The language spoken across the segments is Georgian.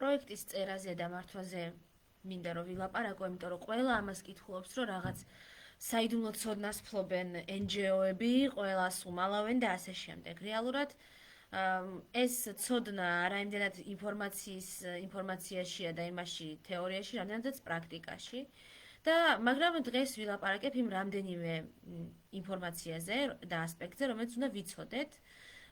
პროექტის წერაზე და მართვაზე მინდა რომ ვილაპარაკო, იმიტომ რომ ყველა ამას კითხულობს, რომ რაღაც საიდუმლო ცოდნას ფლობენ NGO-ები, ყველას უმალავენ და ასე შემდეგ. რეალურად ეს ცოდნა არა იმდენად ინფორმაციაშია და იმაში თეორიაში, რამდენადაც პრაქტიკაში. და მაგრამ დღეს ვილაპარაკებ იმ რამდენიმე ინფორმაციაზე და ასპექტზე, რომელიც უნდა ვიცოდეთ,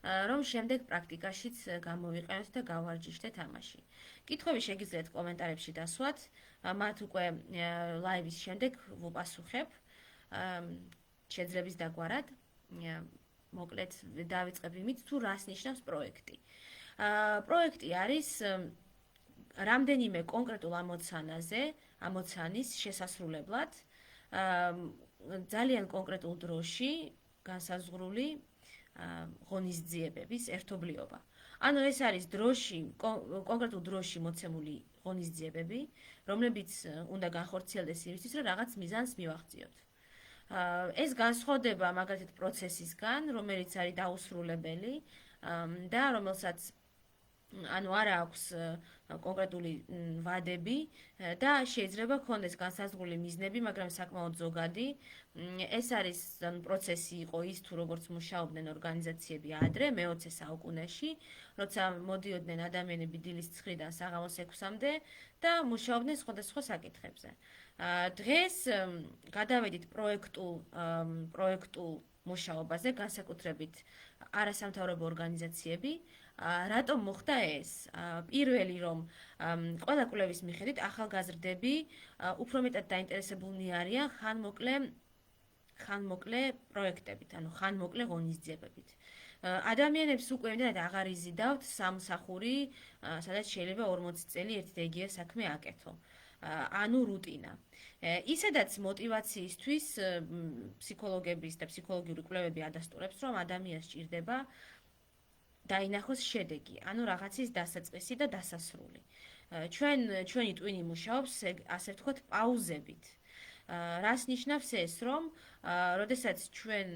რომ შემდეგ პრაქტიკაშიც გამოვიყენოთ და გავარჯიშდეთ ამაში. კითხვები შეგიძლიათ კომენტარებში დასვათ, მათ უკვე ლაივის შემდეგ ვუპასუხებ შეძლების დაგვარად. მოკლედ დავიწყებ იმით, თუ რას ნიშნავს პროექტი. პროექტი არის რამდენიმე კონკრეტულ ამოცანის შესასრულებლად ძალიან კონკრეტულ დროში განსაზღვრული ღონისძიებების ერთობლიობა. ანუ ეს არის კონკრეტულ დროში მოცემული ღონისძიებები, რომლებიც უნდა განხორციელდეს იმისთვის, რომ რაღაც მიზანს მივაღწიოთ. ეს განსხვავდება მაგალითად პროცესისგან, რომელიც არის დაუსრულებელი და რომელსაც ანუ არ აქვს კონკრეტული ვადები და შეიძლება ქონდეს განსაზღვრული მიზნები, მაგრამ საკმაოდ ზოგადი. ეს არის პროცესი იყო ის, თუ როგორც მუშაობდნენ ორგანიზაციები ადრე, მე-20 საუკუნეში, როცა მოდიოდნენ ადამიანები დილის 9-დან საღამოს 6-მდე და მუშაობდნენ სხვადასხვა საკითხებზე. დღეს გადავედით პროექტულ მუშაობაზე, განსაკუთრებით არასამთავრობო ორგანიზაციები. რატომ მოხდა ეს? პირველი რომ ყველა კვლევის მიხედვით ახალგაზრდები უფრო მეტად დაინტერესებულნი არიან ხანმოკლე პროექტებით, ანუ ხანმოკლე ღონისძიებებით. ადამიანებს უკვე იმდენად აღარ იზიდავთ სამსახური, სადაც შეიძლება 40 წელი ერთი და იგივე საქმე აკეთო. ანუ რუტინა. ისედაც мотиваციისთვის ფსიქოლოგების და ფსიქოლოგიური კვლევები ადასტურებს, რომ ადამიანს სჭირდება დაინახოს შედეგი, ანუ რაღაცის დასაწყისი და დასასრული. ჩვენი ტვინი მუშაობს, ასე ვთქვათ, პაუზებით. რას ნიშნავს ეს, რომ როდესაც ჩვენ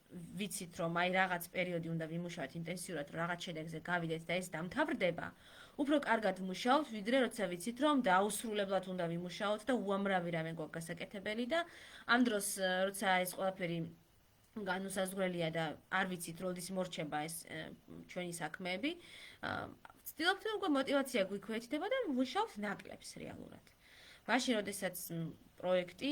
ვიცით, რომ აი რაღაც პერიოდი უნდა ვიმუშაოთ ინტენსიურად, რომ რაღაც შედეგზე გავიდეთ და ეს დამთავრდება, უფრო კარგად ვმუშაობთ, ვიდრე როცა ვიცით, რომ დაუსრულებლად უნდა ვიმუშაოთ და უამრავი რამე გვაქვს გასაკეთებელი და ამ დროს, როცა ეს ყველაფერი განუსაზღვრელია და არ ვიცით, როდის მორჩება ეს ჩვენი საქმეები, ვცდილობთ, რომ უკვე мотиваცია გვიქვეითდება და ვმუშაობთ ნაკლებს რეალურად. მაშინ, როდესაც პროექტი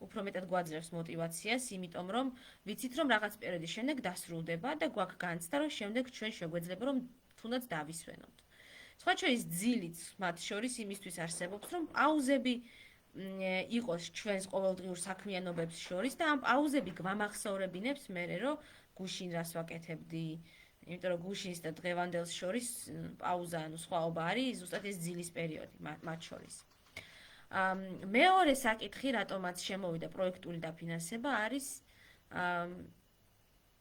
უფრო მეტად გვაძლევს мотиваციას, იმიტომ რომ ვიცით, რომ რაღაც პერიოდის შემდეგ დასრულდება და გვაქვს განცდა, რომ შემდეგ ჩვენ შეგვეძლება, რომ თუნდაც დავისვენოთ. სხვა შორის ძილიც მათ შორის იმისთვის არსებობს, რომ პაუზები იყოს ჩვენს ყოველდღიურ საქმიანობებს შორის და ამ პაუზები გვამახსოვრებინებს მერე, რომ გუშინ რას ვაკეთებდი, იმიტომ რომ გუშინს და დღევანდელს შორის პაუზა, ანუ სხვაობა არის ზუსტად ეს ძილის პერიოდი მათ შორის. მეორე საკითხი, რატომაც შემოვიდა პროექტული დაფინანსება, არის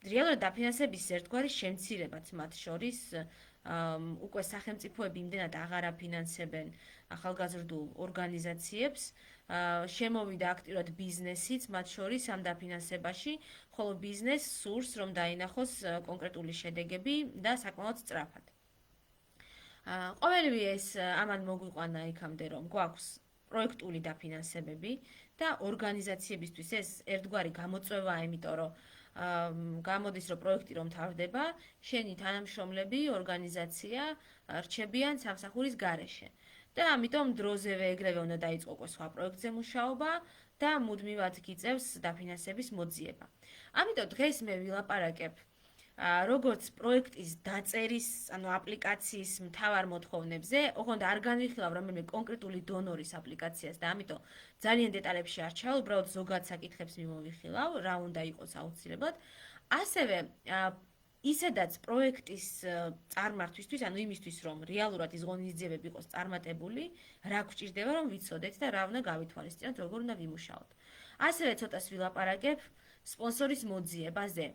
რეალურად დაფინანსების ერთგვარი შემცირებაც მათ შორის. უკვე სახელმწიფოები იმდენად აღარ აფინანსებენ ახალგაზრდულ ორგანიზაციებს, შემოვიდა აქტიურად ბიზნესიც მათ შორის ამ დაფინანსებაში, ხოლო ბიზნესს სურს, რომ დაინახოს კონკრეტული შედეგები და საკმაოდ სწრაფად. ყოველივე ეს ამან მოგვიყვანა იქამდე, რომ გვაქვს პროექტული დაფინანსებები და ორგანიზაციებისთვის ეს ერთგვარი გამოწვევაა, იმიტომ რომ გამოდის, რომ პროექტი რომ თავდება, შენი თანამშრომლები, ორგანიზაცია რჩებიან სამსახურის გარეშე. და ამიტომ დროზევე ეგრევე უნდა დაიწყო სხვა პროექტზე მუშაობა და მუდმივად გიწევს დაფინანსების მოძიება. ამიტომ დღეს მე ვილაპარაკებ როგორც პროექტის დაწერის, ანუ აპლიკაციის მთავარ მოთხოვნებზე, ოღონდ არ განვიხილავ რომელიმე კონკრეტული დონორის აპლიკაციას და ამიტომ ძალიან დეტალებში არ ჩავალ, უბრალოდ ზოგად საკითხებს მიმოვიხილავ, რა უნდა იყოს აუცილებლად. ასევე ისედაც პროექტის წარმართვისთვის, ანუ იმისთვის, რომ რეალურად ის ღონისძიებები იყოს წარმატებული, რა გვჭირდება, რომ ვიცოდეთ და რა უნდა გავითვალისწინოთ, როგორ უნდა ვიმუშაოთ. ასევე ცოტას ვილაპარაკებ სპონსორის მოძიებაზე.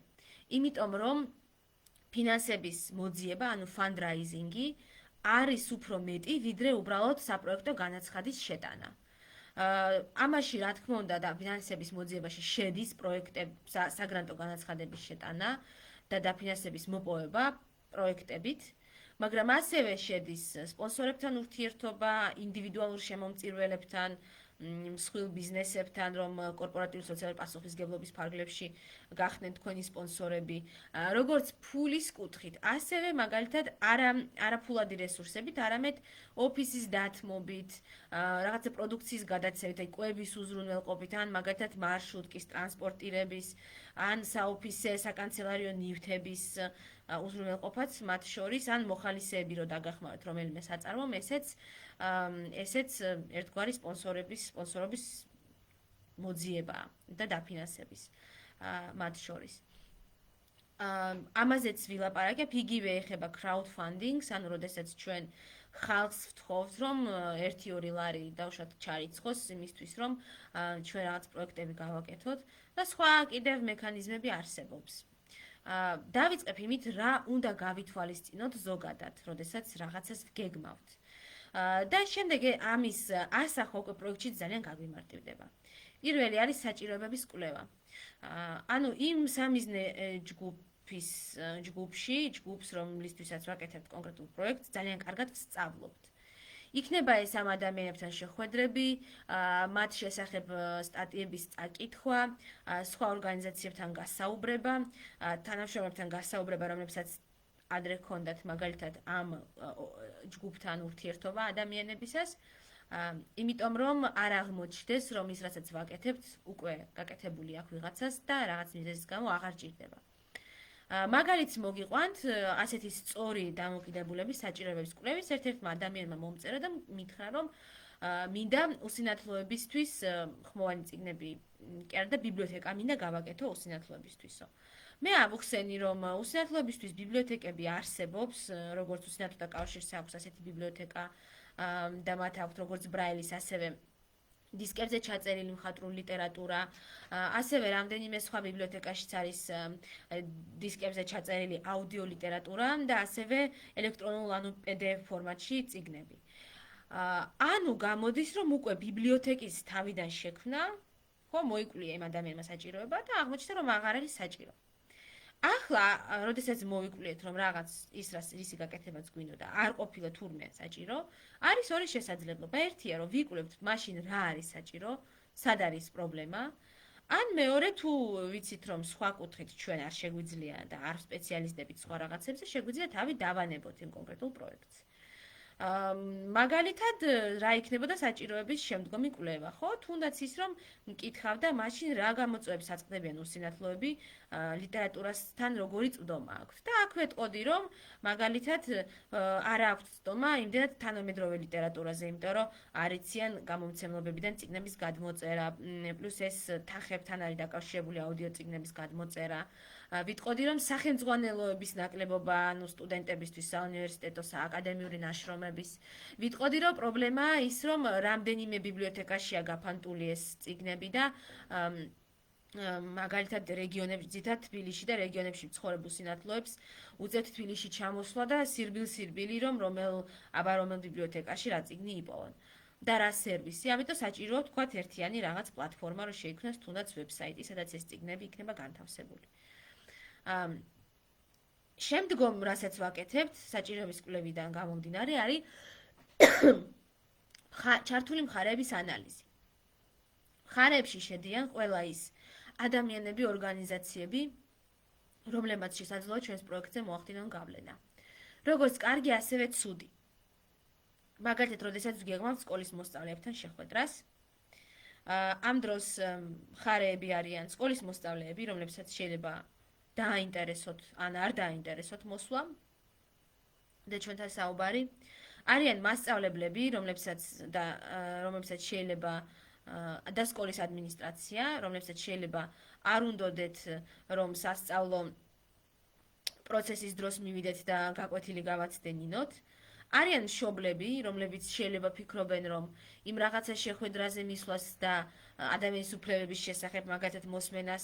იმიტომ რომ ფინანსების მოძიება, ანუ fundraising-ი არის უფრო მეტი, ვიდრე უბრალოდ საპროექტო განაცხადის შეტანა. ამაში რა თქმა უნდა და ფინანსების მოძიებაში შედის საგრანტო განაცხადების შეტანა და დაფინანსების მოპოვება პროექტებით, მაგრამ ასევე შედის სპონსორებთან ურთიერთობა, ინდივიდუალურ შემომწირველებთან, მსხვილ ბიზნესებთან, რომ კორპორატიული სოციალური პასუხისმგებლობის ფარგლებში გახდნენ თქვენი სპონსორები, როგორც ფულის კუთხით, ასევე მაგალითად არაფულადი რესურსებით, არამედ ოფისის დათმობით, რაღაცა პროდუქციის გადაცემით, აი კვების უზრუნველყოფით, ან მაგალითად მარშრუტკის ტრანსპორტირების, ან საოფისე საკანცელარიო ნივთების უზრუნველყოფაც მათ შორის, ან მოხალისეები რო დაგახმაროთ რომელიმე საწარმომ, ესეც ერთგვარი სპონსორობის მოძიებაა და დაფინანსების მათ შორის. ამაზეც ვილაპარაკებ, იგივე ეხება crowdfunding-ს, ანუ როდესაც ჩვენ ხალხს ვთხოვთ, რომ 1-2 ლარი დავუშვათ ჩარიცხოს იმისთვის, რომ ჩვენ რაღაც პროექტები გავაკეთოთ და სხვა კიდევ მექანიზმები არსებობს. დავიწყებ იმით, რა უნდა გავითვალისწინოთ ზოგადად, როდესაც რაღაცას ვგეგმავთ. და შემდეგ ამის ასახვა უკვე პროექტში ძალიან გაგვიმარტივდება. პირველი არის საჭიროებების კვლევა. ანუ იმ სამიზნე ჯგუფს, რომლისთვისაც ვაკეთებთ კონკრეტულ პროექტს, ძალიან კარგად ვსწავლობთ. იქნება ეს ამ ადამიანებთან შეხვედრები, მათ შესახებ სტატიების წაკითხვა, სხვა ორგანიზაციებთან გასაუბრება, თანამშრომლებთან გასაუბრება, რომლებსაც ადრე ჰქონდათ მაგალითად ამ ჯგუფთან ურთიერთობა ადამიანებისას, იმიტომ რომ არ აღმოჩნდეს, რომ ის რასაც ვაკეთებთ, უკვე გაკეთებული აქვს ვიღაცას და რაღაც მიზეზის გამო აღარ ჭირდება. მაგალითს მოგიყვანთ ასეთი სწორი დამოკიდებულების საჭიროებების კვლევის ერთ-ერთმა ადამიანმა მომწერა და მითხრა, რომ მინდა უსინათლოებისთვის ხმოვანი წიგნები კი არა და ბიბლიოთეკა მინდა გავაკეთო უსინათლოებისთვისო. მე ავუხსენი, რომ უსინათლოებისთვის ბიბლიოთეკები არსებობს, როგორც უსინათლოთა კავშირს აქვს ასეთი ბიბლიოთეკა და მათ აქვთ როგორც ბრაილის, ასევე დისკებზე ჩაწერილი მხატვრული ლიტერატურა, ასევე რამდენიმე სხვა ბიბლიოთეკაშიც არის დისკებზე ჩაწერილი აუდიო ლიტერატურა და ასევე ელექტრონულ ანუ PDF ფორმატში წიგნები. ანუ გამოდის, რომ უკვე ბიბლიოთეკის თავიდან შექმნა, ხო, მოიკვლია იმ ადამიანმა საჭიროება და აღმოჩნდა, რომ აღარ არის საჭირო. ახლა, როდესაც მოვიკვლიეთ, რომ რაღაც ისი გაკეთებაც გვინდოდა, არ ყოფილა თურმე საჭირო, არის ორი შესაძლებლობა. ერთია, რომ ვიკვლევთ მაშინ რა არის საჭირო, სად არის პრობლემა, ან მეორე თუ ვიცით, რომ სხვა კუთხით ჩვენ არ შეგვიძლია და არ სპეციალისტებით სხვა რაღაცებზე, შეგვიძლია თავი დავანებოთ იმ კონკრეტულ პროექტს. მაგალითად, რა იქნებოდა საჭიროების შემდგომი კვლევა, ხო? თუნდაც ის, რომ მკითხავდა მაშინ რა გამოწვევებს აწყდებიან უსინათლოები ლიტერატურასთან როგორი წვდომა აქვთ. და აქ ვეტყოდი, რომ მაგალითად არ აქვთ წვდომა იმდენად თანამედროვე ლიტერატურაზე, იმიტომ რომ არ იციან გამომცემლობებიდან წიგნების გადმოწერა, პლუს ეს თანხებთან არის დაკავშირებული აუდიო წიგნების გადმოწერა. ვიტყოდი, რომ სახელმძღვანელოების ნაკლებობა, ანუ სტუდენტებისთვის საუნივერსიტეტო სააკადემიური ნაშრომების. ვიტყოდი, რომ პრობლემაა ის, რომ რამდენიმე ბიბლიოთეკაშია გაფანტული ეს წიგნები და მაგალითად რეგიონებში, ძირითადად თბილისში და რეგიონებში მცხოვრებ უსინათლოებს უწევთ თბილისში ჩამოსვლა და სირბილ-სირბილი, რომ რომელ ბიბლიოთეკაში რა წიგნი იპოვონ. და რა სერვისი, ამიტომ საჭიროა თქვათ ერთიანი რაღაც პლატფორმა, რომ შეიქმნას თუნდაც ვებსაიტი, სადაც ეს წიგნები იქნება განთავსებული. შემდგომ, რასაც ვაკეთებთ, საჭიროების კვლევიდან გამომდინარე, არის ჩართული მხარეების ანალიზი. მხარეებში შედიან ყველა ის ადამიანები, ორგანიზაციები, რომლებმაც შესაძლოა ჩვენს პროექტზე მოახდინონ გავლენა. როგორც კარგი, ასევე ცუდი. მაგალითად, როდესაც ვგეგმავთ სკოლის მოსწავლეებთან შეხვედრას, ამ დროს მხარეები არიან სკოლის მოსწავლეები, რომლებსაც შეიძლება დააინტერესოთ ან არ დააინტერესოთ მოსვლა და ჩვენთან საუბარი. არიან მასწავლებლები, რომლებსაც შეიძლება და სკოლის ადმინისტრაცია, რომლებსაც შეიძლება არ უნდოდეთ, რომ სასწავლო პროცესის დროს მივიდეთ და გაკვეთილი გავაცდენინოთ. არიან მშობლები, რომლებიც შეიძლება ფიქრობენ, რომ იმ რაღაცა შეხვედრაზე მისვლას და ადამიანის უფლებების შესახებ მაგათად მოსმენას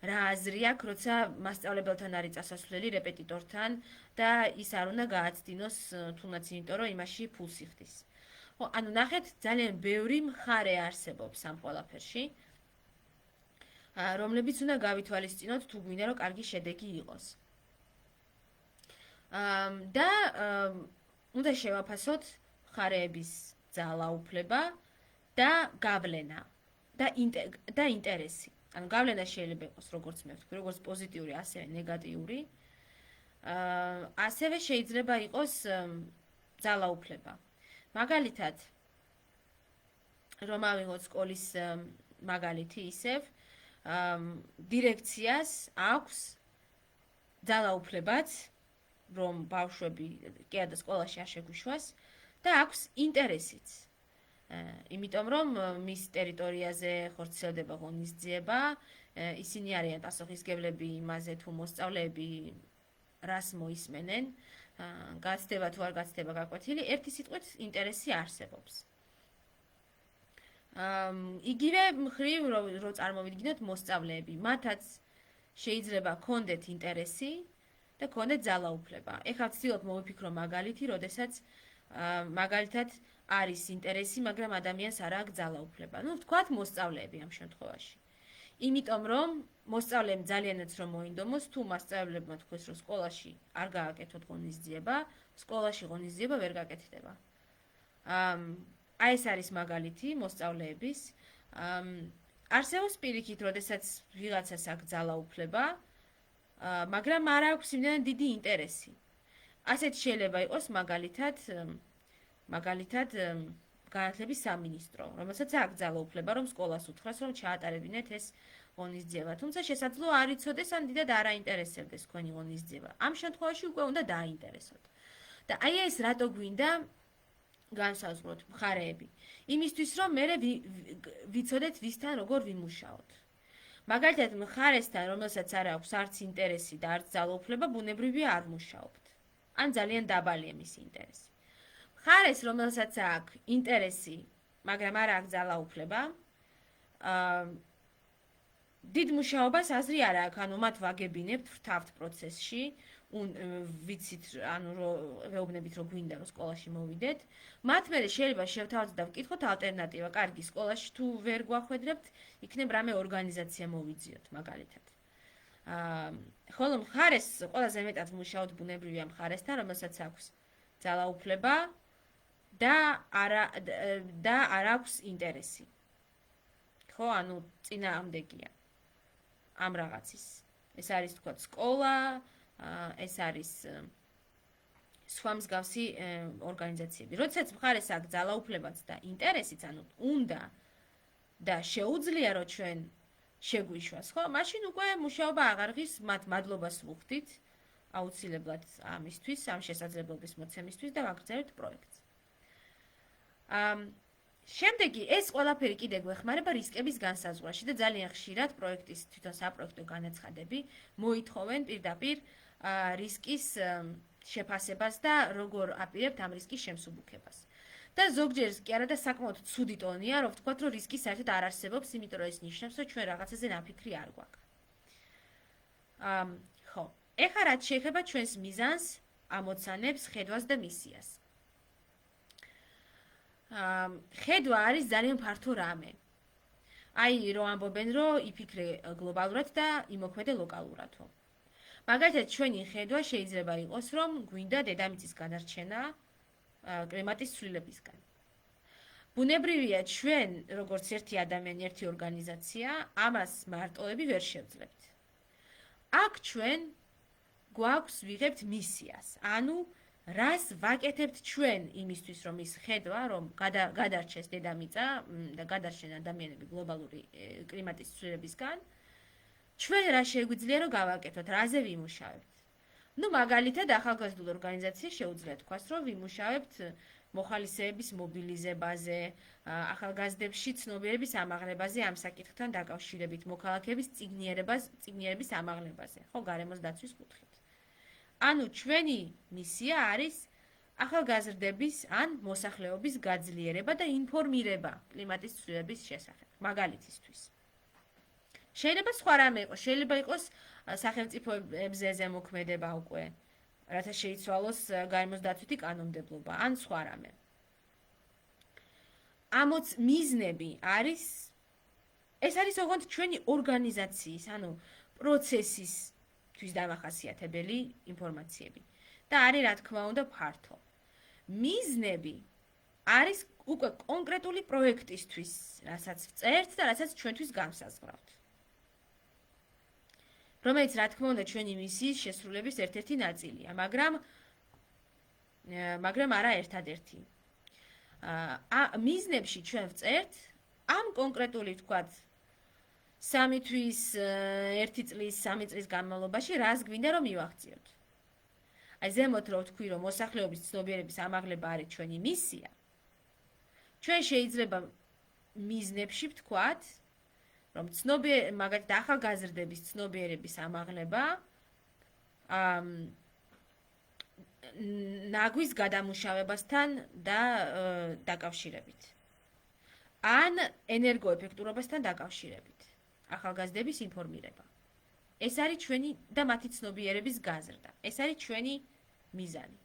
რა აზრი აქვს, როცა მასწავლებელთან არის წასასვლელი რეპეტიტორთან და ის არ უნდა გააცდინოს თუნდაც იმიტომ, რომ იმაში ფულს იხდის. ხო, ანუ ნახეთ, ძალიან ბევრი მხარე არსებობს ამ ყველაფერში, რომლებიც უნდა გავითვალისწინოთ თუ გვინდა რომ კარგი შედეგი იყოს. და უნდა შევაფასოთ მხარეების ძალაუფლება და გავლენა და ინტერესი. ანუ გავლენა შეიძლება იყოს როგორც მე ვთქვი, როგორც პოზიტიური, ასევე ნეგატიური. ასევე შეიძლება იყოს ძალაუფლება. მაგალითად, რომ ავიღოთ სკოლის მაგალითი ისევ, დირექციას აქვს ძალაუფლებაც, რომ ბავშვები კიდე სკოლაში არ შეგვიშვას და აქვს ინტერესიც. იმიტომ რომ მის ტერიტორიაზე ხორციელდება ღონისძიება, ისინი არიან პასუხისმგებლები იმაზე, თუ მოსწავლეები რას მოისმენენ, გაცდება თუ არ გაცდება გაკვეთილი, ერთი სიტყვით ინტერესი არსებობს. იგივე მხრივ რო წარმოვიდგინოთ მოსწავლეები, მათაც შეიძლება ჰქონდეთ ინტერესი და ჰქონდეთ ძალაუფლება. ეხლა ვცდილობ მოვიფიქრო მაგალითი, როდესაც მაგალითად არის ინტერესი, მაგრამ ადამიანს არ აქვს ძალაუფლება. ნუ ვთქვათ მოსწავლეები ამ შემთხვევაში. იმიტომ რომ მოსწავლემ ძალიანაც რომ მოინდომოს, თუ მასწავლებლებმა თქვეს, რომ სკოლაში არ გააკეთოთ ღონისძიება, სკოლაში ღონისძიება ვერ გაკეთდება. აი ეს არის მაგალითი მოსწავლეების. არსებობს პირიქით, როდესაც ვიღაცას აქვს ძალაუფლება, მაგრამ არ აქვს იმდენად დიდი ინტერესი. ასეთი შეიძლება იყოს მაგალითად განათლების სამინისტრო, რომელსაც აქვს ძალაუფლება, რომ სკოლას უთხრას, რომ ჩაატარებინეთ ეს ღონისძიება. თუმცა შესაძლოა არ იცოდეს, ან დიდად არ აინტერესებდეს თქვენი ღონისძიება. ამ შემთხვევაში უკვე უნდა დააინტერესოთ. და აი ეს რატო გვინდა განსაზღვროთ მხარეები. იმისთვის, რომ მე ვიცოდეთ ვისთან როგორ ვიმუშაოთ. მაგალითად, მხარესთან, რომელსაც არ აქვს არც ინტერესი და არც ძალაუფლება, ბუნებრივია არ მუშაობთ. ან ძალიან დაბალია მისი ინტერესი. მხარეს, რომელსაც აქვს ინტერესი, მაგრამ არ აქვს ძალაუფლება, დიდ მუშაობას აზრი არ აქვს, ანუ მათ ვაგებინებთ ვთავთ პროცესში, ვიცით, ანუ ვეუბნებით, რომ გვინდა რომ სკოლაში მოვიდეთ. მათ მერე შეიძლება შევთავაზოთ და ვკითხოთ ალტერნატივა. კარგი, სკოლაში თუ ვერ გვახვედრებთ, იქნებ რამე ორგანიზაცია მოვიძიოთ, მაგალითად. ხოლო მხარეს ყველაზე მეტად მუშაობთ ბუნებრივია მხარესთან, რომელსაც აქვს ძალაუფლება და არ აქვს ინტერესი. ხო, ანუ წინააღმდეგია ამ რაღაცის. ეს არის თქვა სკოლა, ეს არის სხვა მსგავსი ორგანიზაციები. როდესაც მხარეს აქვს ძალაუფლებაც და ინტერესიც, ანუ უნდა და შეუძლია რომ ჩვენ შეგვიშვას, ხო? მაშინ უკვე მუშაობა აღარ ღირს, მათ მადლობას ვუხდით აუცილებლად ამისთვის, ამ შესაძლებლობის მოცემისთვის და ვაგრძელებთ პროექტს. შემდეგი ეს ყველაფერი კიდე გვეხმარება რისკების განსაზღვრაში და ძალიან ხშირად პროექტის თვითონ საპროექტო განაცხადები მოითხოვენ პირდაპირ რისკის შეფასებას და როგორ აპირებთ ამ რისკის შემსუბუქებას. და ზოგჯერ კი არა და საკმაოდ ცუდი ტონია, რომ ვთქვათ, რომ რისკი საერთოდ არ არსებობს, იმიტომ რომ ეს ნიშნავს, რომ ჩვენ რაღაცაზე ნაფიქრი არ გვაქვს. ხო, ეხლა რაც შეეხება ჩვენს მიზანს, ამოცანებს, ხედვას და მისიას. ხედვა არის ძალიან ფართო რამე. აი, რომ ამბობენ, რომ იფიქრე გლობალურად და იმოქმედე ლოკალურადო. მაგალითად, ჩვენი ხედვა შეიძლება იყოს, რომ გვინდა დედამიწის გადარჩენა კლიმატის ცვლილებისგან. ბუნებრივია, ჩვენ, როგორც ერთი ადამიანი, ერთი ორგანიზაცია, ამას მარტოები ვერ შევძლებთ. აქ ჩვენ გვაქვს ვიღებთ მისიას, ანუ რას ვაკეთებთ ჩვენ იმისთვის, რომ ის ხედვა, რომ გადარჩეს დედამიწა და გადარჩენ ადამიანები გლობალური კლიმატის ცვლილებისგან, ჩვენ რა შეგვიძლია რომ გავაკეთოთ, რაზე ვიმუშავებთ. ნუ მაგალითად ახალგაზრდულ ორგანიზაციას შეუძლია თქვას, რომ ვიმუშავებთ მოხალისეების მობილიზებაზე, ახალგაზრდებში ცნობიერების ამაღლებაზე ამ საკითხთან დაკავშირებით, მოქალაქეების წიგნიერების ამაღლებაზე, ხო, გარემოს დაცვის კუთხით. ანუ ჩვენი მისია არის ახალგაზრდების ან მოსახლეობის გაძლიერება და ინფორმირება კლიმატის ცვლილების შესახებ, მაგალითისთვის. შეიძლება სხვა რამე იყოს, შეიძლება იყოს სახელმწიფოებზე ზემოქმედება უკვე, რათა შეიცვალოს გარემოს დაცვითი კანონმდებლობა, ან სხვა რამე. ამოც მიზნები არის, ეს არის ოღონდ ჩვენი ორგანიზაციის, ანუ პროცესისთვის დამახასიათებელი ინფორმაციები. და და არის რა თქმა უნდა ფართო. მიზნები არის უკვე კონკრეტული პროექტისთვის, რასაც ვწერთ და რასაც ჩვენთვის განსაზღვრავთ. რომელიც რა თქმა უნდა ჩვენი მისიის შესრულების ერთ-ერთი ნაწილია, მაგრამ არა ერთადერთი. მიზნებში ჩვენ ვწერთ ამ კონკრეტული ვთქვათ 3 თვის, 1 წლის, 3 წლის განმავლობაში რას გვინდა რომ მივახციოთ. აი ზემოთ რო ვთქვი რომ მოსახლეობის ცნობიერების ამაღლება არის ჩვენი მისია. ჩვენ შეიძლება მიზნებში ვთქვათ რომ მაგალითად ახალგაზრდების ცნობიერების ამაღლება ნაგვის გადამუშავებასთან და დაკავშირებით. ან ენერგოეფექტურობასთან დაკავშირებით. ახალგაზრდების ინფორმირება. ეს არის ჩვენი და მათი ცნობიერების გაზრდა. ეს არის ჩვენი მიზანი.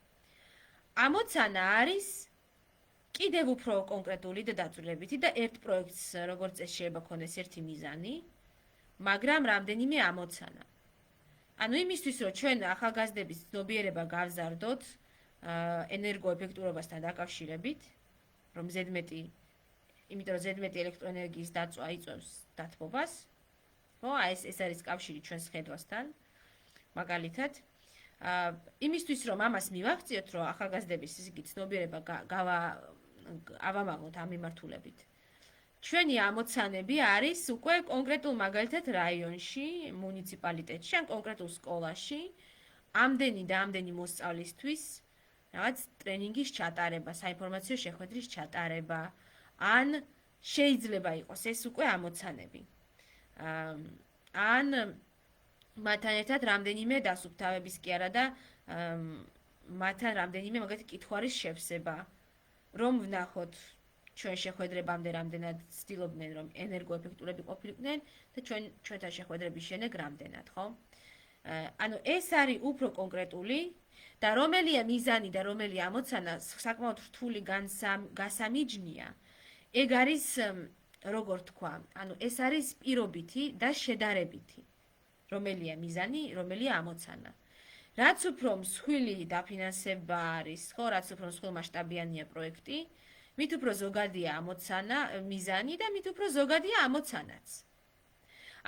ამოცანა არის კიდევ უფრო კონკრეტული და დაწვრილებითი და ერთ პროექტს როგორც წესი შეიძლება ქონდეს ერთი მიზანი, მაგრამ რამდენიმე ამოცანა. ანუ იმისთვის რომ ჩვენ ახალგაზრდების ცნობიერება გავზარდოთ ენერგოეფექტურობასთან დაკავშირებით, იმიტომ რომ ზედმეტი ელექტროენერგიის დაწვა იწვევს დათბობას, ხო, ეს არის კავშირი ჩვენს ხედვასთან, მაგალითად, იმისთვის რომ ამას მივახციოთ, რომ ახალგაზრდების ცნობიერება ავამაღლოთ ამ მიმართულებით. ჩვენი ამოცანები არის უკვე კონკრეტულ მაგალითად რაიონში, მუნიციპალიტეტში, ან კონკრეტულ სკოლაში, ამდენი და ამდენი მოსწავლისთვის რაღაც ტრენინგის ჩატარება, საინფორმაციო შეხვედრის ჩატარება, ან შეიძლება იყოს ეს უკვე ამოცანები. ან მათთან ერთად რამდენიმე დასუფთავების კი არა და მათთან რამდენიმე მაგალითად კითხვარის შევსება, რომ ვნახოთ ჩვენ შეხვედრებამდე რამდენად ცდილობდნენ რომ ენერგოეფექტურები ყოფილიყვნენ და ჩვენთან შეხვედრების შემდეგ რამდენად, ხო? ანუ ეს არის უფრო კონკრეტული და რომელია მიზანი და რომელია ამოცანა საკმაოდ რთული გასამიჯნია. ეგ არის როგორ თქვა, ანუ ეს არის პირობითი და შედარებითი. რომელია მიზანი, რომელია ამოცანა. რაც უფრო მსხვილი დაფინანსება არის, ხო, რაც უფრო მსხვილმასშტაბიანია პროექტი, მით უფრო ზოგადია ამოცანა, მიზანი და მით უფრო ზოგადია ამოცანაც.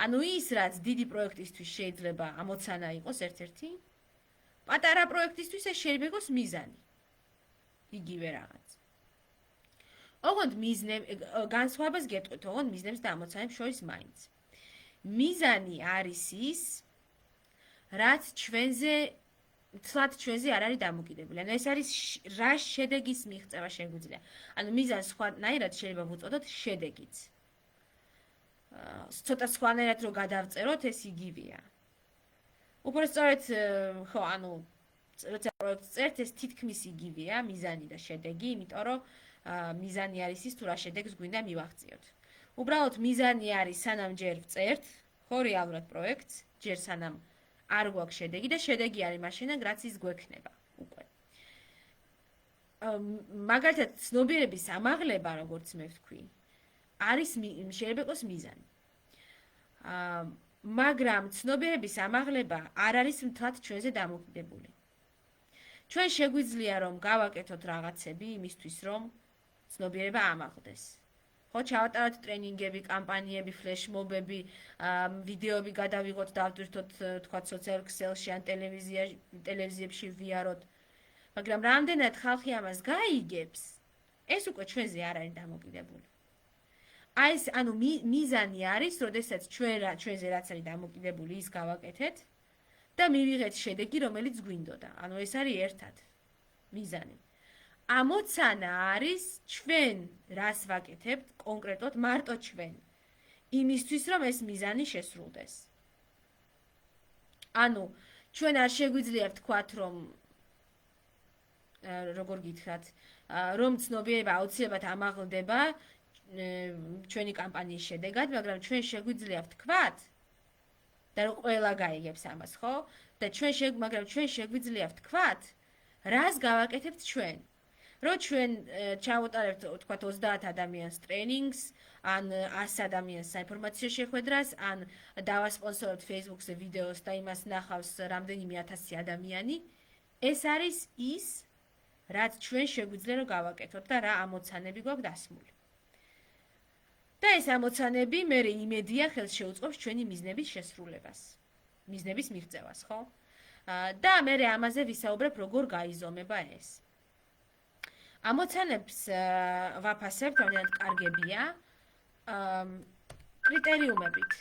ანუ ის, რაც დიდი პროექტისთვის შეიძლება ამოცანა იყოს ერთ-ერთი, პატარა პროექტისთვის ეს შეიძლება იყოს მიზანი. იგივე რაღაც. ოღონდ განსხვავებას გეტყვით, ოღონდ მიზნებს და ამოცანებს შორის მაინც. მიზანი არის ის, რაც თლად ჩვენზე არ არის დამოკიდებული. ანუ ეს არის რა შედეგის მიღწევა შეგვიძლია. ანუ მიზანს სხვანაირად შეიძლება ვუწოდოთ შედეგიც. ცოტა სხვანაირად რო გადავწეროთ, ეს იგივეა. უпростоრეთ, ხო, ანუ როცა პროექტს წერთ, ეს თითქმის იგივეა, მიზანი და შედეგი, იმიტომ რომ მიზანი არის ის, თუ რა შედეგს გვინდა მივახციოთ. უბრალოდ მიზანი არის სანამ ჯერ ვწერთ, ხო, რეალურად პროექტს, ჯერ სანამ არ გვაქვს შედეგი და შედეგი არის მაშინ, რაც ის გვექნება უკვე. მაგალითად, ცნობიერების ამაღლება, როგორც მე ვთქვი, არის შეიძლება იყოს მიზანი. მაგრამ ცნობიერების ამაღლება არ არის მთლად ჩვენზე დამოკიდებული. ჩვენ შეგვიძლია რომ გავაკეთოთ რაღაცები იმისთვის, რომ ცნობიერება ამაღლდეს. ხო, ჩავატაროთ ტრენინგები, კამპანიები, ფლეშმობები, ვიდეოები გადავიღოთ, დავტვირთოთ, თქვა სოციალურ ქსელში ან ტელევიზიებში ვიაროთ. მაგრამ რამდენად ხალხი ამას გაიგებს, ეს უკვე ჩვენზე არ არის დამოკიდებული. აი ეს, ანუ მიზანი არის, როდესაც ჩვენზე რაც არის დამოკიდებული, ის გავაკეთეთ და მივიღეთ შედეგი, რომელიც გვინდოდა. ანუ ეს არის ერთად მიზანი. ამოცანა არის ჩვენ რას ვაკეთებთ კონკრეტულად მარტო ჩვენ. იმისთვის რომ ეს მიზანი შესრულდეს. ანუ ჩვენ არ შეგვიძლია ვთქვათ რომ როგორ გითხრათ, რომ ცნობიერება აუცილებლად ამაღლდება ჩვენი კამპანიის შედეგად, მაგრამ ჩვენ შეგვიძლია ვთქვათ და რომ ყველა გაიგებს ამას, ხო? და მაგრამ ჩვენ შეგვიძლია ვთქვათ, რას გავაკეთებთ ჩვენ. რომ ჩვენ ჩავუტარებთ, თქვათ 30 ადამიანს ტრენინგს, ან 100 ადამიანს საინფორმაციო შეხვედრას, ან დავასპონსორებთ Facebook-ზე ვიდეოს და იმას ნახავს რამდენიმე 1000 ადამიანი, ეს არის ის, რაც ჩვენ შეგვიძლია რომ გავაკეთოთ და რა ამოცანები გვაქვს დასმული. და ეს ამოცანები მე იმედია ხელს შეუწყობს ჩვენი მიზნების შესრულებას. მიზნების მიღწევას, ხო? და მე ამაზე ვისაუბრებ, როგორ გაიზომება ეს. ამოცანებს ვაფასებთ, რამდენად კარგებია, კრიტერიუმებით.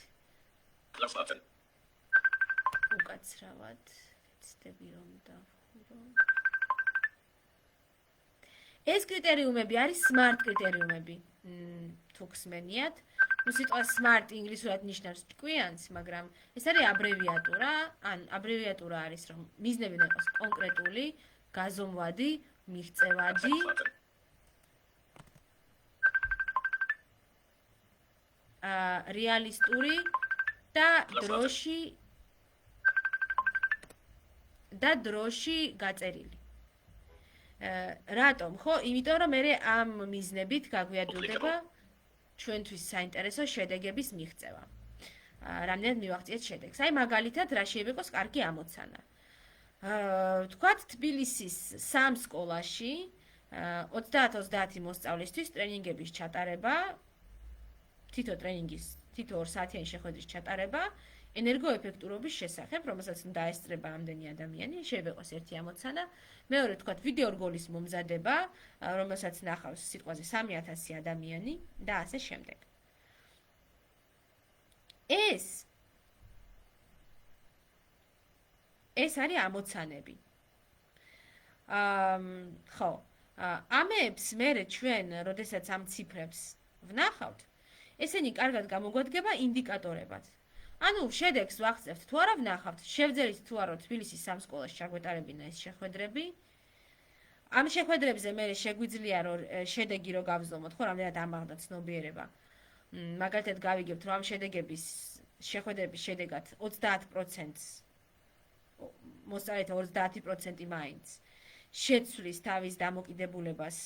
უკაცრავად, ვეცდები რომ დავხურო. ეს კრიტერიუმები არის smart კრიტერიუმები. თუ ხსმენიათ, სიტყვა smart ინგლისურად ნიშნავს ჭკვიანს, მაგრამ ეს არის აბრევიატურა, ან აბრევიატურა არის, რომ მიზნები იყოს კონკრეტული, გაზომვადი, მიღწევადი. რეალისტური და დროში გაწერილი. რატომ? ხო, იმიტომ რომ მე ამ მიზნებით გაგვიადვილდება ჩვენთვის საინტერესო შედეგების მიღწევა. რამდენად მივაღწიეთ შედეგს. აი მაგალითად, რა შეიძლება იყოს კარგი ამოცანა. ვთქვათ, თბილისის 3 სკოლაში 30-30 მოსწავლისთვის ტრენინგების ჩატარება, თითო 2 საათიანი შეხვედრის ჩატარება ენერგოეფექტურობის შესახებ, რომელსაც დაესწრება ამდენი ადამიანი, შეიძლება იყოს ერთი ამოცანა. მეორე ვთქვათ, ვიდეო რგოლის მომზადება, რომელსაც ნახავს სიტყვაზე 3000 ადამიანი და ასე შემდეგ. ეს არის ამოცანები. ხო, ამებს მე ჩვენ, როდესაც ამ ციფრებს ვნახავთ, ესენი კარგად გამოგვადგება ინდიკატორებად. ანუ შედეგს ვახსენებთ, თუ არა ვნახავთ, შევძელით თუ არა თბილისის 3 სკოლაში ჩაგვეტარებინა ეს შეხვედრები. ამ შეხვედრებზე მე შეგვიძლია რომ შედეგი რო გავზომოთ, ხო, რამდენად ამაღლდა ცნობიერება. მაგალითად გავიგებთ, რომ ამ შეხვედრების შედეგად 30%-ს მოსწავლეთა 30% მაინც შეცვლის თავის დამოკიდებულებას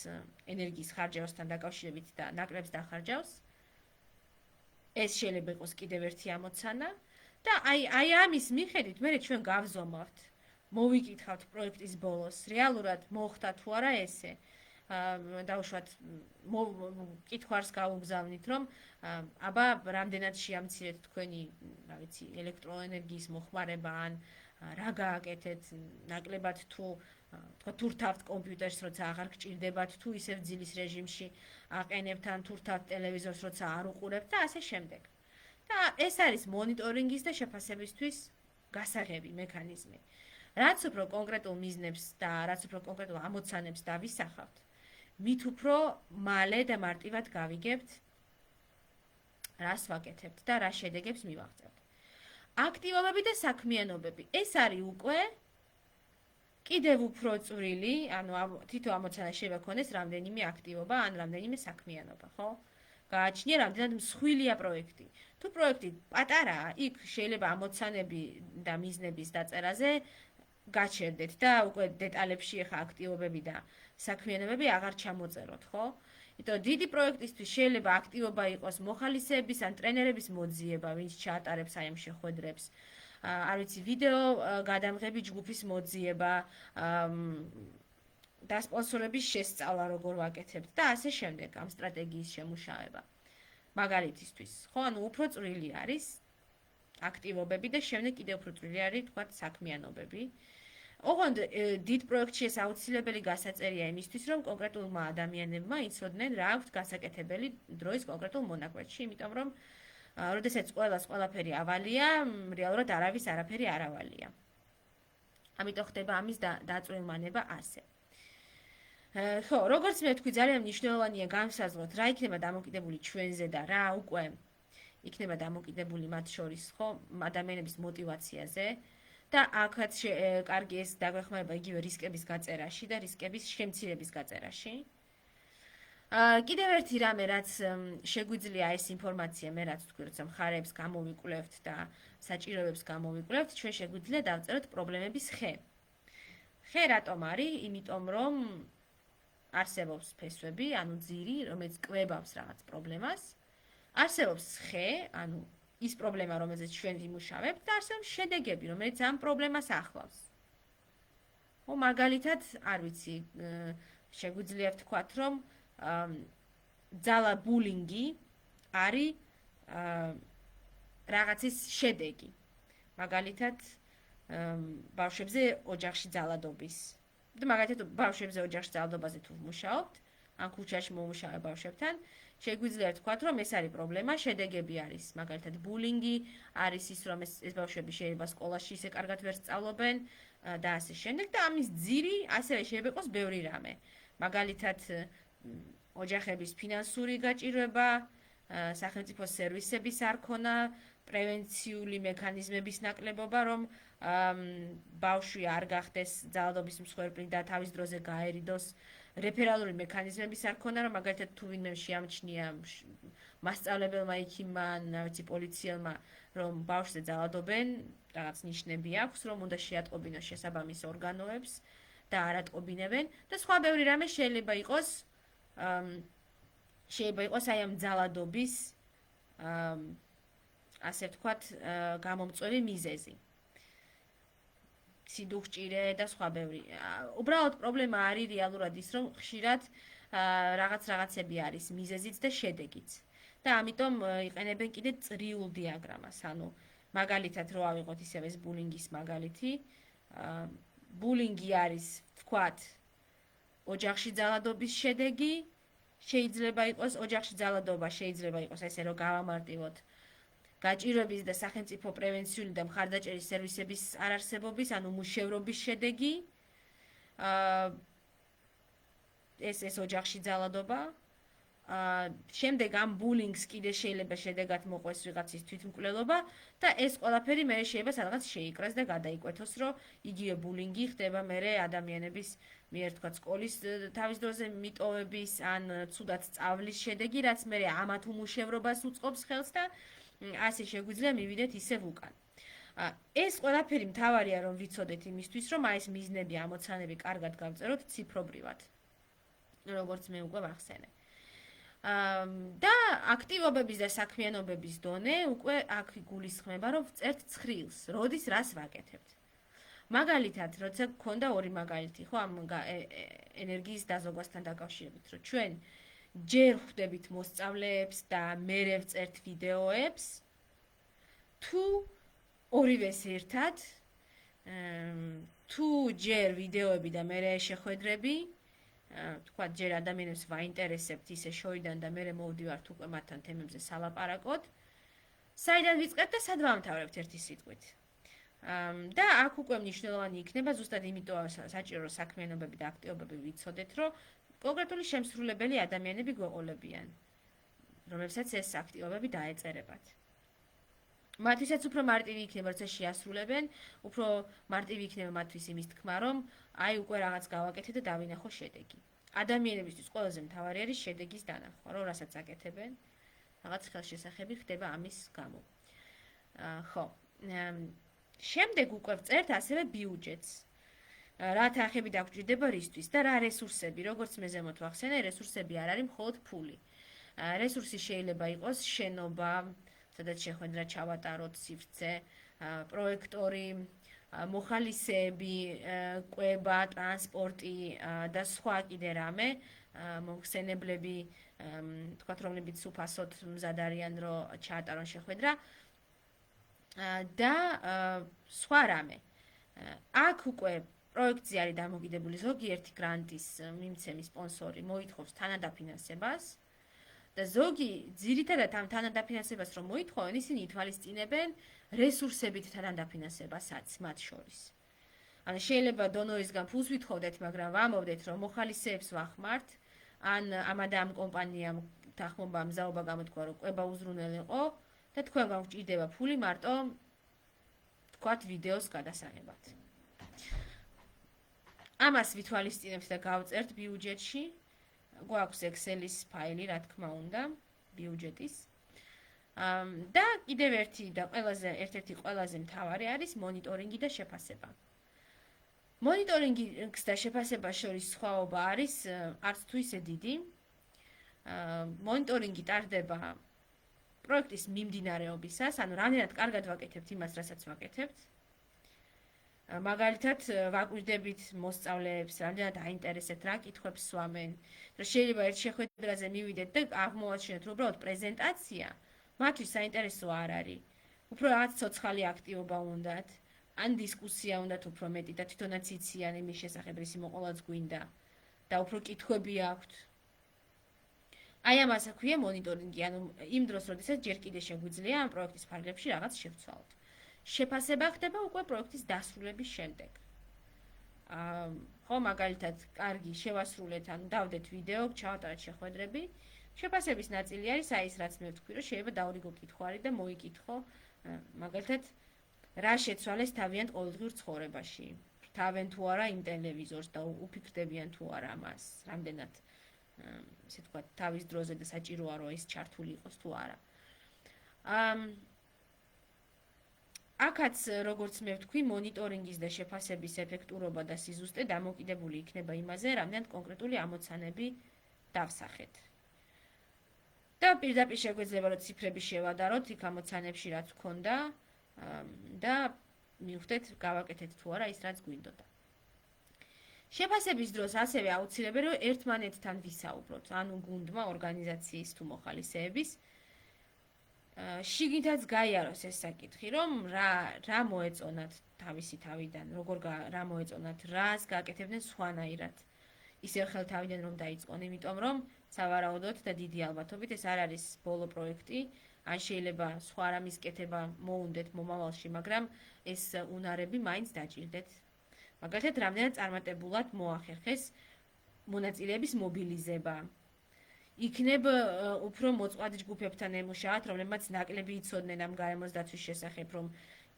ენერგიის ხარჯავასთან დაკავშირებით და ნაკლებს დახარჯავს. ეს შეიძლება იყოს კიდევ ერთი ამოცანა და აი ამის მიხედვით მე ჩვენ გავზომავთ, მოვიკითხავთ პროექტის ბოლოს, რეალურად მოხდა თუ არა ესე. დაუშვათ კითხვას გავუგზავნით, რომ აბა რამდენად შეამცირეთ თქვენი, რა ვიცი, ელექტროენერგიის მოხმარება ან რა გააკეთეთ, ნაკლებად თუ რთავთ კომპიუტერს, როცა აღარ გჭირდებათ, თუ ისევ ძილის რეჟიმში აყენებთ, ან თუ რთავთ ტელევიზორს, როცა არ უყურებთ და ასე შემდეგ. და ეს არის მონიტორინგის და შეფასებისთვის გასაღები მექანიზმი. რაც უფრო კონკრეტულ მიზნებს და რაც უფრო კონკრეტულ ამოცანებს დავისახავთ, მით უფრო მალე და მარტივად გავიგებთ, რას ვაკეთებთ და რა შედეგებს მივაღწევთ. აქტივობები და საქმიანობები. ეს არის უკვე კიდევ უფრო წვრილი, ანუ თითო ამოცანა შეიძლება ქონდეს რამდენიმე აქტივობა ან რამდენიმე საქმიანობა, ხო? გააჩნია რამდენად მსხვილია პროექტი. თუ პროექტი პატარაა, იქ შეიძლება ამოცანები და მიზნების დაწერაზე გაჩერდეთ და უკვე დეტალებში ახლა აქტივობები და საქმიანობები აღარ ჩამოწეროთ, ხო? იმიტომ დიდი პროექტისთვის შეიძლება აქტივობა იყოს მოხალისეების ან ტრენერების მოძიება, ვინც ჩაატარებს აი ამ შეხვედრებს. არ ვიცი, ვიდეო გადამღები ჯგუფის მოძიება, დასპონსორების შესწავლა როგორ ვაკეთებთ და ასე შემდეგ ამ სტრატეგიის შემუშავება. მაგალითისთვის, ხო, ანუ უფრო წვრილი არის აქტივობები და შემდეგ კიდევ უფრო წვრილი არის, თქვათ, საქმიანობები. ოღონდ დიდ პროექტში ეს აუცილებელი გასაწერია იმისთვის, რომ კონკრეტულმა ადამიანებმა იცოდნენ რა აქვთ გასაკეთებელი დროის კონკრეტულ მონაკვეთში, იმიტომ რომ როდესაც ყველას ყველაფერი ავალია, რეალურად არავის არაფერი არ ავალია. ამიტომ ხდება ამის დაწვრილმანება ასე. ხო, როგორც მე ვთქვი, ძალიან მნიშვნელოვანია განსაზღვროთ, რა იქნება დამოკიდებული ჩვენზე და რა უკვე იქნება დამოკიდებული მათ შორის, ხო, ადამიანების мотиваციაზე. და აქაც კარგი ეს დაგვეხმარება იგივე რისკების გაწერაში და რისკების შემცირების გაწერაში. კიდევ ერთი რამე, რაც შეგვიძლია ეს ინფორმაცია მე რაც თქვი, როცა მხარეებს გამოვიკვლევთ და საჭიროებებს გამოვიკვლევთ, ჩვენ შეგვიძლია დავწეროთ პრობლემების ხე. ხე რატომ არის? იმიტომ რომ არსებობს ფესვები, ანუ ძირი, რომელიც კვებავს რაღაც პრობლემას. არსებობს ხე, ანუ ის პრობლემა, რომელზეც ჩვენ ვიმუშავებთ და არსებობს შედეგები, რომელიც ამ პრობლემას ახლავს. მაგალითად, არ ვიცი, შეგვიძლია ვთქვათ, რომ ძალა ბულინგი არის რაღაცის შედეგი. მაგალითად, ბავშვებზე ოჯახში ძალადობის. და მაგალითად, ბავშვებზე ოჯახში ძალადობაზე თუ ვმუშაობთ, ან ქუჩაში მომუშავე ბავშვებთან, შეგვიძლია ვთქვათ, რომ ეს არის პრობლემა, შედეგები არის, მაგალითად, ბულინგი, არის ის, რომ ეს ბავშვები შეიძლება სკოლაში ისე კარგად ვერ სწავლობენ და ასე შემდეგ და ამის ძირი ასევე შეიძლება იყოს ბევრი რამე. მაგალითად, ოჯახების ფინანსური გაჭირვება, სახელმწიფო სერვისების არ ქონა, პრევენციული მექანიზმების ნაკლებობა, რომ ბავშვი არ გახდეს ძალადობის მსხვერპლი და თავის დროზე გაერიდოს, რეფერალური მექანიზმების არ ქონა, რომ მაგალითად თუ ვინმე შეამჩნია მასწავლებელმა იქიმმა, რა ვიცი, პოლიციელმა, რომ ბავშვზე ძალადობენ, რაღაც ნიშნები აქვს, რომ უნდა შეატყობინოს შესაბამის ორგანოებს და არ ატყობინებენ და სხვა ბევრი რამე შეიძლება იყოს აი ამ ძალადობის ასე ვთქვათ, გამომწვევი მიზეზი. სიდუხჭირე და სხვა ბევრი. უბრალოდ პრობლემა არის რეალურად ის, რომ ხშირად რაღაცები არის მიზეზიც და შედეგიც. და ამიტომ იყენებენ კიდე წრიულ დიაგრამას, ანუ მაგალითად რო ავიღოთ ისევ ეს ბულინგის მაგალითი, ბულინგი არის, ვთქვათ, ოჯახში ძალადობის შედეგი, შეიძლება იყოს ოჯახში ძალადობა, შეიძლება იყოს ესე რომ გავამარტივოთ გაჭირვების და სახელმწიფო პრევენციული და მხარდაჭერის სერვისების არარსებობის, ანუ მუშევრობის შედეგი. ეს ოჯახში ძალადობა. შემდეგ ამ ბულინგს კიდე შეიძლება შედეგად მოყვეს ვიღაცის თვითმკვლელობა და ეს ყველაფერი მე შეიძლება სადღაც შეიკრას და გადაიკვეთოს, რომ იგივე ბულინგი ხდება მერე ადამიანების მიერ თქვა სკოლის თავის დროზე მიტოვების ან ცუდად სწავლის შედეგი, რაც მერე ამათ უმუშევრობას უწყობს ხელს და ასე შეგვიძლია მივიდეთ ისევ უკან. ეს ყველაფერი მთავარია რომ ვიცოდეთ იმისთვის, რომ აი ეს მიზნები, ამოცანები კარგად გავწეროთ ციფრობრივად. როგორც მე უკვე ვახსენე. და აქტივობების და საქმიანობების დონე უკვე აქ გულისხმება, რომ ვწერთ ცხრილს, როდის რას ვაკეთებთ. მაგალითად, როცა გქონდა ორი მაგალითი, ხო, ამ ენერგიის დაზოგვასთან დაკავშირებით, რომ ჩვენ ჯერ ხვდებით მოსწავლეებს და მერე ვწერთ ვიდეოებს, თუ ორივეს ერთად, თუ ჯერ ვიდეოები და მერე შეხვედრები, თქვა ჯერ ადამიანებს ვაინტერესებთ ისე შოიდან და მერე მოვდივართ უკვე მათთან თემებზე სალაპარაკოდ, საიდან ვიწყებთ და სად ვამთავრებთ ერთი სიტყვით. და აქ უკვე მნიშვნელოვანი იქნება ზუსტად იმიტომ საჭირო საქმიანობები და აქტივობები ვიცოდეთ, რომ კონკრეტული შემსრულებელი ადამიანები გვეყოლებიან, რომლებსაც ეს აქტივობები დაეწერებათ. მათთვისაც უფრო მარტივი იქნება, როცა შეასრულებენ, უფრო მარტივი იქნება მათთვის იმის თქმა, რომ აი უკვე რაღაც გავაკეთე და დავინახო შედეგი. ადამიანებისთვის ყველაზე მთავარი არის შედეგის დანახვა, რომ რასაც აკეთებენ, რაღაც ხელშესახები ხდება ამის გამო. ხო. შემდეგ უკვე ვწერთ ასევე ბიუჯეტს. რა თანხები დაგჭირდება რისთვის და რა რესურსები, როგორც მე ზემოთ ვახსენე, რესურსები არ არის მხოლოდ ფული. რესურსი შეიძლება იყოს შენობა, სადაც შეხვედრა ჩავატაროთ, სივრცე, პროექტორი, მოხალისეები, კვება, ტრანსპორტი და სხვა კიდე რამე, მოხსენებლები, თქვათ, რომლებიც უფასოდ მზად არიან, რომ ჩაატარონ შეხვედრა და სხვა რამე. აქ უკვე პროექტზე არის დამოკიდებული ზოგიერთი გრანტის მიმცემი სპონსორი მოითხოვს თანადაფინანსებას და ზოგი ძირითადად ამ თანადაფინანსებას რომ მოითხოვენ, ისინი ითვალისწინებენ რესურსებით თანადაფინანსებასაც მათ შორის. ან შეიძლება დონორისგან ფულს ვითხოვდეთ, მაგრამ ვამბობდეთ, რომ მოხალისეებს ვახმართ, ან ამა და ამ კომპანიამ თანხმობა მზაობა გამოთქვა, რომ კვება უზრუნველიყო და თქვენგან გვჭირდება ფული მარტო თქვათ ვიდეოს გადასაღებად. ამას ვითვალისწინებთ და გავწერთ ბიუჯეტში. გვაქვს Excel-ის ფაილი, რა თქმა უნდა, ბიუჯეტის. და კიდევ ერთ-ერთი ყველაზე მთავარი არის მონიტორინგი და შეფასება. მონიტორინგს და შეფასებას შორის სხვაობა არის არც თუ ისე დიდი. მონიტორინგი ტარდება პროექტის მიმდინარეობისას, ანუ რამდენად კარგად ვაკეთებთ იმას, რასაც ვაკეთებთ. მაგალითად, ვაკვირდებით მოსწავლეებს, რამდენად აინტერესებთ, რა კითხვებს სვამენ. რომ შეიძლება ერთ შეხვედრაზე მივიდეთ და აღმოვაჩინოთ, რომ უბრალოდ პრეზენტაცია მათთვის საინტერესო არ არის. უფრო რაღაც ცოცხალი აქტივობა უნდათ, ან დისკუსია უნდათ უფრო მეტი და თვითონაც იციან იმის შესახებ, რისი მოყოლაც გვინდა და უფრო კითხვები აქვთ. აი ამას აქვია მონიტორინგი, ანუ იმ დროს, როდესაც ჯერ კიდე შეგვიძლია ამ პროექტის ფარგლებში რაღაც შევცვალოთ. შეფასება ხდება უკვე პროექტის დასრულების შემდეგ. ხო, მაგალითად, კარგი, შევასრულეთ, ანუ დავდეთ ვიდეო, ჩავატარეთ შეხვედრები. შეფასების ნაწილი არის აი ეს, რაც მე ვთქვი, რომ შეიძლება დაურიგო კითხვარი და მოიკითხო, მაგალითად, რა შეცვალეს თავიანთ ყოველდღიურ ცხოვრებაში. რავენ თუ არა იმ ტელევიზორს და უფიქრდებიან თუ არა მას, რამდენად ესე ვთქვათ, თავის დროზე და საჭიროა რომ ის ჩართული იყოს თუ არა. აქაც, როგორც მე ვთქვი, მონიტორინგის და შეფასების ეფექტურობა და სიზუსტე დამოკიდებული იქნება იმაზე, რამდენად კონკრეტული ამოცანები დავსახეთ. და პირდაპირ შეგვეძლება, რომ ციფრები შევადაროთ იქ ამოცანებში რაც გვქონდა და მივხვდეთ, გავაკეთეთ თუ არა ის რაც გვინდოდა. შეფასების დროს ასევე აუცილებელია, რომ ერთმანეთთან ვისაუბროთ, ანუ გუნდმა, ორგანიზაციის თუ მოხალისეების შიგნითაც გაიაროს ეს საკითხი, რომ რა მოეწონათ თავისი თავიდან, რა მოეწონათ, რას გააკეთებდნენ სხვანაირად. ისევ ხელთავიდან რომ დაიწყონ, იმიტომ რომ სავარაუდოდ და დიდი ალბათობით ეს არ არის ბოლო პროექტი, ან შეიძლება სხვა რამის კეთება მოუნდეთ მომავალში, მაგრამ ეს უნარები მაინც დაჭირდეთ. მაგალითად, რამდენად წარმატებულად მოახერხეს მონაწილეების მობილიზება. იქნებ უფრო მოწყვეტ ჯგუფებთან ემუშავათ, რომლებმაც ნაკლები იცოდნენ ამ გარემოს დაცვის შესახებ, რომ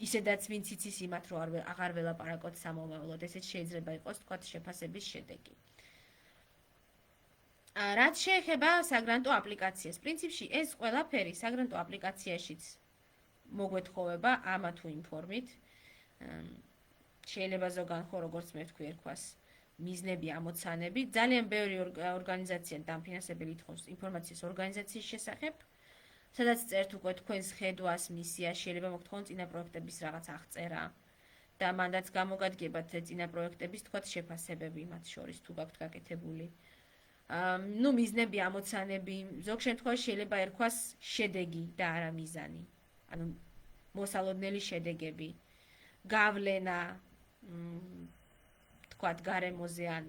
ისედაც ვინც იცის იმათ, რომ აღარ ველაპარაკოთ სამომავლოდ, ესეც შეიძლება იყოს, თქვათ, შეფასების შედეგი. რაც შეეხება საგრანტო აპლიკაციას, პრინციპში ეს ყველაფერი საგრანტო აპლიკაციაშიც მოგვეთხოვება ამა თუ იმ ფორმით. შეიძლება ზოგან ხო, როგორც მე ვთქვი, ერქვას მიზნები, ამოცანები. ძალიან ბევრი ორგანიზაცია დამფინანსებელი ითხოვს ინფორმაციის ორგანიზაციის შესახებ, სადაც წერთ უკვე თქვენს ხედვას, მისიას, შეიძლება მოგთხოვონ წინა პროექტების რაღაც აღწერა და მანდაც გამოგადგებათ წინა პროექტების, თქვათ, შეფასებები მათ შორის თუ გაქვთ გაკეთებული. ნუ მიზნები, ამოცანები, ზოგ შემთხვევაში შეიძლება ერქვას შედეგი და არა მიზანი. ანუ მოსალოდნელი შედეგები, გავლენა, თქვათ, გარემოზე ან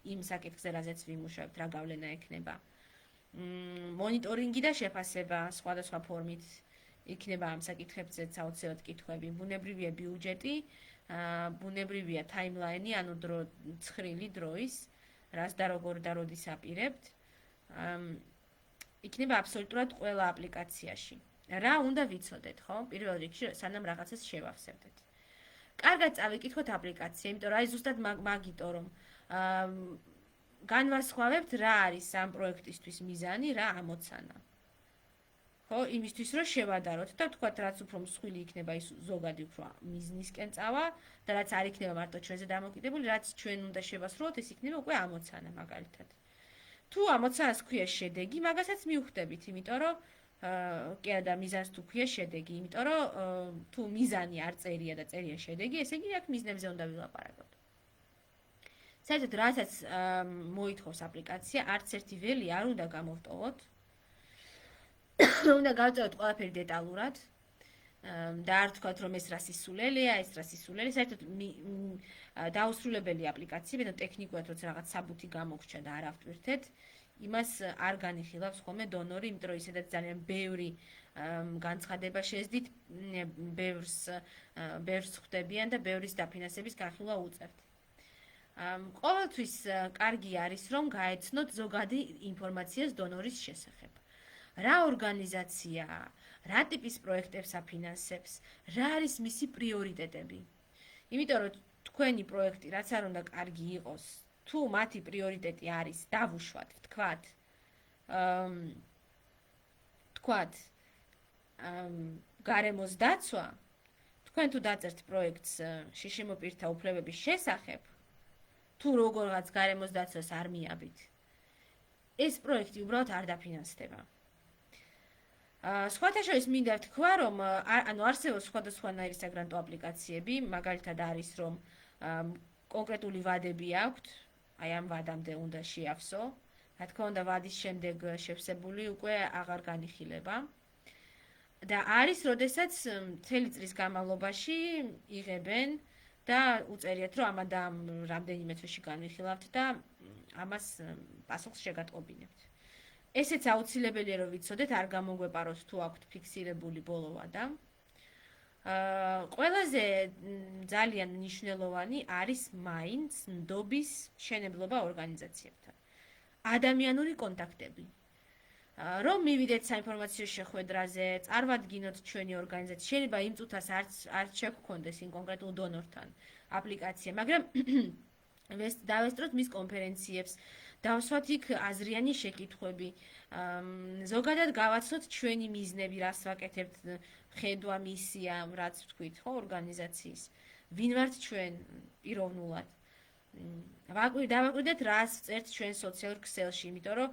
იმ საკითხზე, რაზეც ვიმუშავებთ, რა გავლენა ექნება. მონიტორინგი და შეფასება სხვადასხვა ფორმით იქნება ამ საკითხებზეც აუცილებლად კითხვები. ბუნებრივია ბიუჯეტი, ბუნებრივია ტაიმლაინი, ანუ ცხრილი დროის, რას და როგორ და როდის აპირებთ. იქნება აბსოლუტურად ყველა აპლიკაციაში. რა უნდა ვიცოდეთ, ხო? პირველ რიგში, სანამ რაღაცას შევავსებდეთ. კარგად წავიკითხოთ აპლიკაცია, იმიტომ რომ აი ზუსტად მაგიტო რომ განვასხვავებთ რა არის ამ პროექტისთვის მიზანი, რა ამოცანა. ხო, იმისთვის რომ შევადაროთ და თქვათ, რაც უფრო მსხვილი იქნება ის ზოგადი უფრო მიზნისკენ წავა და რაც არ იქნება მარტო ჩვენზე დამოკიდებული, რაც ჩვენ უნდა შევასრულოთ, ეს იქნება უკვე ამოცანა მაგალითად. თუ ამოცანას ქვია შედეგი, მაგასაც მივხვდებით, იმიტომ რომ კი და მიზანს თუ ქვია შედეგი, იმიტომ რომ თუ მიზანი არ წერია და წერია შედეგი, ესე იგი აქ მიზნებზე უნდა ვილაპარაკოთ. საერთოდ რასაც მოითხოვს აპლიკაცია, არც ერთი ველი არ უნდა გამოვტოვოთ. უნდა გავწეროთ ყველაფერი დეტალურად და არ თქვათ, რომ ეს რა სისულელეა, ეს რა სისულელეა, საერთოდ დაუსრულებელი აპლიკაციები, ანუ ტექნიკურად როცა რაღაც საბუთი გამოგრჩა და არ ავტვირთეთ, იმას არ განიხილავს ხოლმე დონორი, იმიტომ რომ ისედაც ძალიან ბევრი განცხადება შეეძდით, ბევრს ხვდებიან და ბევრის დაფინანსების განხილვა უწევთ. ყოველთვის კარგი არის, რომ გაეცნოთ ზოგადი ინფორმაციას დონორის შესახებ. რა ორგანიზაცია, რა ტიპის პროექტებს აფინანსებს, რა არის მისი პრიორიტეტები. იმიტომ რომ თქვენი პროექტი რაც არ უნდა კარგი იყოს, თუ მათი პრიორიტეტი არის დავუშვათ, თქვათ, გარემოს დაცვა, თქვენ თუ დაწერთ პროექტს შიშიმოპირთა უფლებების შესახებ, თუ როგორღაც გარემოს დაცვას არ მიაბით, ეს პროექტი უბრალოდ არ დაფინანსდება. სხვათა შორის მინდა ვთქვა, რომ ანუ არსებობს სხვადასხვანაირი საგრანტო აპლიკაციები, მაგალითად არის, რომ კონკრეტული ვადები აქვთ, აი ამ ვადამდე უნდა შეავსო. რა თქმა უნდა, ვადის შემდეგ შევსებული უკვე აღარ განიხილება. და არის, როდესაც მთელი წლის განმავლობაში იღებენ და უწერიათ, რომ ამა და ამ რამდენიმე თვეში განვიხილავთ და ამას პასუხს შეგატყობინებთ. ესეც აუცილებელია, რომ ვიცოდეთ, არ გამოგვეპაროთ თუ აქვთ ფიქსირებული ბოლო ვადა. ყველაზე ძალიან მნიშვნელოვანი არის მაინც ნდობის მშენებლობა ორგანიზაციებთან. ადამიანური კონტაქტები. რომ მივიდეთ საინფორმაციო შეხვედრაზე, წარმოვადგინოთ ჩვენი ორგანიზაცია. შეიძლება იმ წუთას არც შეგქონდეს იმ კონკრეტულ დონორთან აპლიკაცია, მაგრამ დავესწროთ მის კონფერენციებს, დავსვათ იქ აზრიანი შეკითხვები, ზოგადად გავაცნოთ ჩვენი მიზნები, რას ვაკეთებთ, ხედვა, მისია, რაც ვთქვით, ხო, ორგანიზაციის. ვინ ვართ ჩვენ პიროვნულად? დავაკვირდეთ, რას წერთ ჩვენ სოციალურ ქსელში, იმიტომ რომ